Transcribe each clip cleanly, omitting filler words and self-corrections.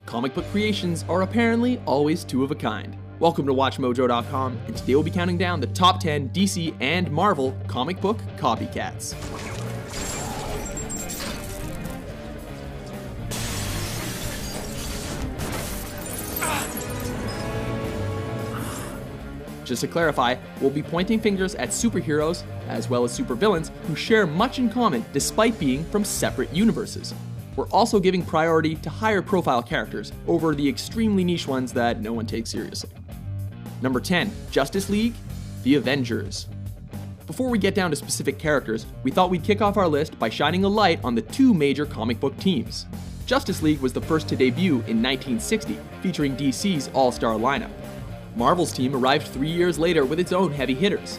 Comic book creations are apparently always two of a kind. Welcome to WatchMojo.com, and today we'll be counting down the top 10 DC and Marvel comic book copycats. Just to clarify, we'll be pointing fingers at superheroes as well as supervillains who share much in common despite being from separate universes. We're also giving priority to higher profile characters over the extremely niche ones that no one takes seriously. Number 10, Justice League, The Avengers. Before we get down to specific characters, we thought we'd kick off our list by shining a light on the two major comic book teams. Justice League was the first to debut in 1960, featuring DC's all-star lineup. Marvel's team arrived 3 years later with its own heavy hitters.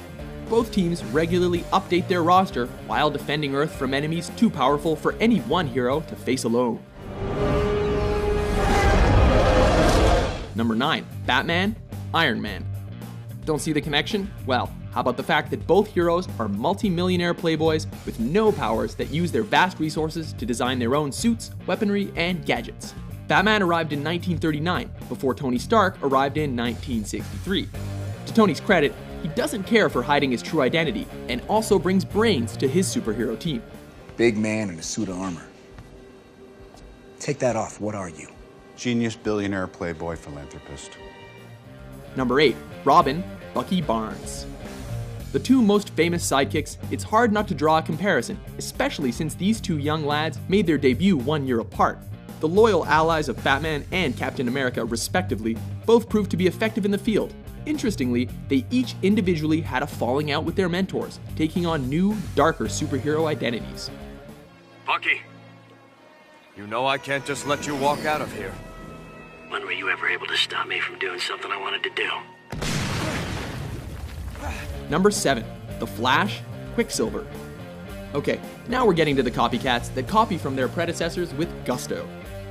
Both teams regularly update their roster while defending Earth from enemies too powerful for any one hero to face alone. Number 9, Batman, Iron Man. Don't see the connection? Well, how about the fact that both heroes are multi-millionaire playboys with no powers that use their vast resources to design their own suits, weaponry, and gadgets. Batman arrived in 1939, before Tony Stark arrived in 1963. To Tony's credit, he doesn't care for hiding his true identity, and also brings brains to his superhero team. Big man in a suit of armor. Take that off, what are you? Genius, billionaire, playboy, philanthropist. Number 8, Robin, Bucky Barnes. The two most famous sidekicks, it's hard not to draw a comparison, especially since these two young lads made their debut 1 year apart. The loyal allies of Batman and Captain America, respectively, both proved to be effective in the field. Interestingly, they each individually had a falling out with their mentors, taking on new, darker superhero identities. Bucky, you know I can't just let you walk out of here. When were you ever able to stop me from doing something I wanted to do? Number 7, The Flash, Quicksilver. Okay, now we're getting to the copycats that copy from their predecessors with gusto.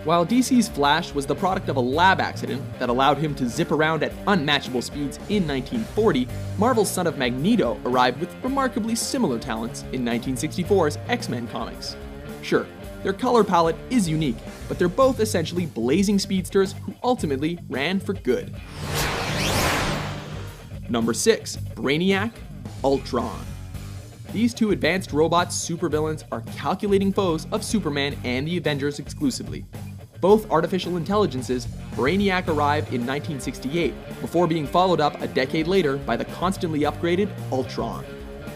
While DC's Flash was the product of a lab accident that allowed him to zip around at unmatchable speeds in 1940, Marvel's Son of Magneto arrived with remarkably similar talents in 1964's X-Men comics. Sure, their color palette is unique, but they're both essentially blazing speedsters who ultimately ran for good. Number 6, Brainiac, Ultron. These two advanced robot supervillains are calculating foes of Superman and the Avengers exclusively. Both artificial intelligences, Brainiac arrived in 1968, before being followed up a decade later by the constantly upgraded Ultron.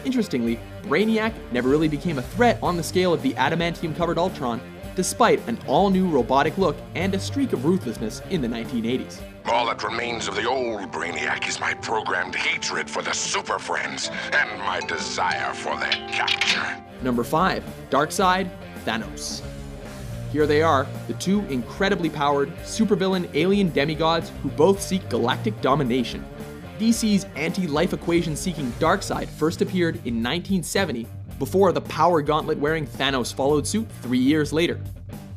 Interestingly, Brainiac never really became a threat on the scale of the adamantium-covered Ultron, despite an all-new robotic look and a streak of ruthlessness in the 1980s. All that remains of the old Brainiac is my programmed hatred for the Super Friends and my desire for their capture. Number 5, Darkseid, Thanos. Here they are, the two incredibly powered, supervillain alien demigods who both seek galactic domination. DC's anti-life equation-seeking Darkseid first appeared in 1970, before the power gauntlet-wearing Thanos followed suit 3 years later.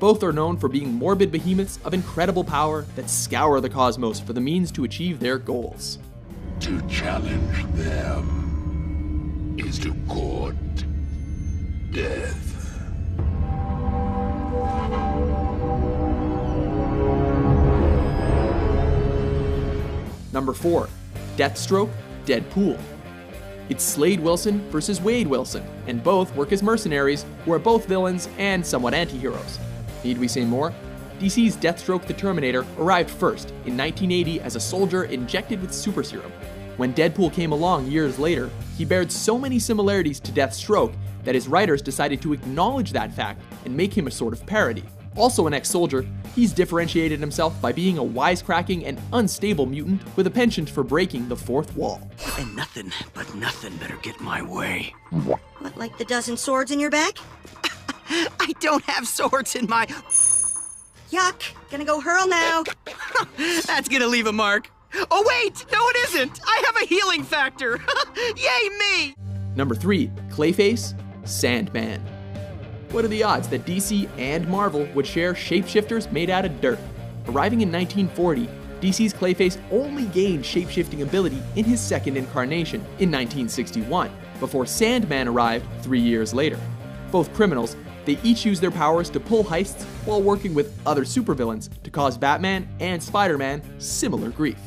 Both are known for being morbid behemoths of incredible power that scour the cosmos for the means to achieve their goals. To challenge them is to court death. Number 4, Deathstroke, Deadpool. It's Slade Wilson versus Wade Wilson, and both work as mercenaries who are both villains and somewhat anti-heroes. Need we say more? DC's Deathstroke the Terminator arrived first in 1980 as a soldier injected with super serum. When Deadpool came along years later, he bared so many similarities to Deathstroke that his writers decided to acknowledge that fact and make him a sort of parody. Also an ex-soldier, he's differentiated himself by being a wisecracking and unstable mutant with a penchant for breaking the fourth wall. And nothing better get in my way. What, like the dozen swords in your back? I don't have swords in my... Yuck, gonna go hurl now. That's gonna leave a mark. Oh wait, no it isn't! I have a healing factor! Yay me! Number 3, Clayface, Sandman. What are the odds that DC and Marvel would share shapeshifters made out of dirt? Arriving in 1940, DC's Clayface only gained shapeshifting ability in his second incarnation in 1961. before Sandman arrived 3 years later. Both criminals, they each use their powers to pull heists while working with other supervillains to cause Batman and Spider-Man similar grief.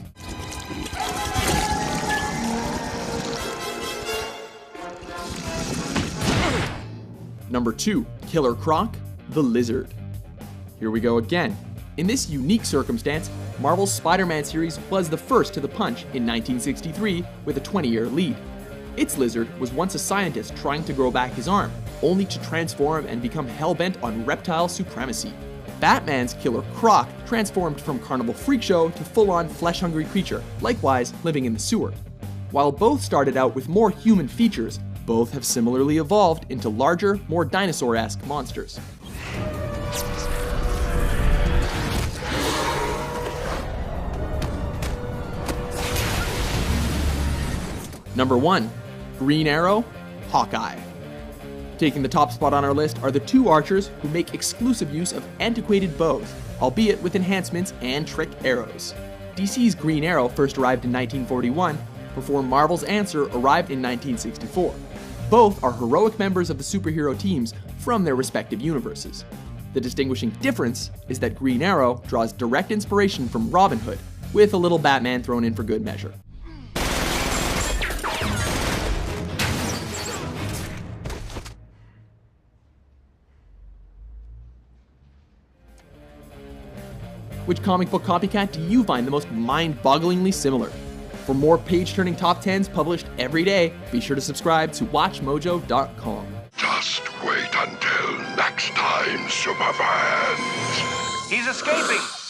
Number 2, Killer Croc, the Lizard. Here we go again. In this unique circumstance, Marvel's Spider-Man series was the first to the punch in 1963 with a 20-year lead. Its Lizard was once a scientist trying to grow back his arm, only to transform and become hell-bent on reptile supremacy. Batman's Killer Croc transformed from carnival freak show to full-on flesh-hungry creature, likewise living in the sewer. While both started out with more human features, both have similarly evolved into larger, more dinosaur-esque monsters. Number 1, Green Arrow, Hawkeye. Taking the top spot on our list are the two archers who make exclusive use of antiquated bows, albeit with enhancements and trick arrows. DC's Green Arrow first arrived in 1941, before Marvel's answer arrived in 1964. Both are heroic members of the superhero teams from their respective universes. The distinguishing difference is that Green Arrow draws direct inspiration from Robin Hood, with a little Batman thrown in for good measure. Which comic book copycat do you find the most mind-bogglingly similar? For more page-turning top 10s published every day, be sure to subscribe to WatchMojo.com. Just wait until next time, Superfans. He's escaping!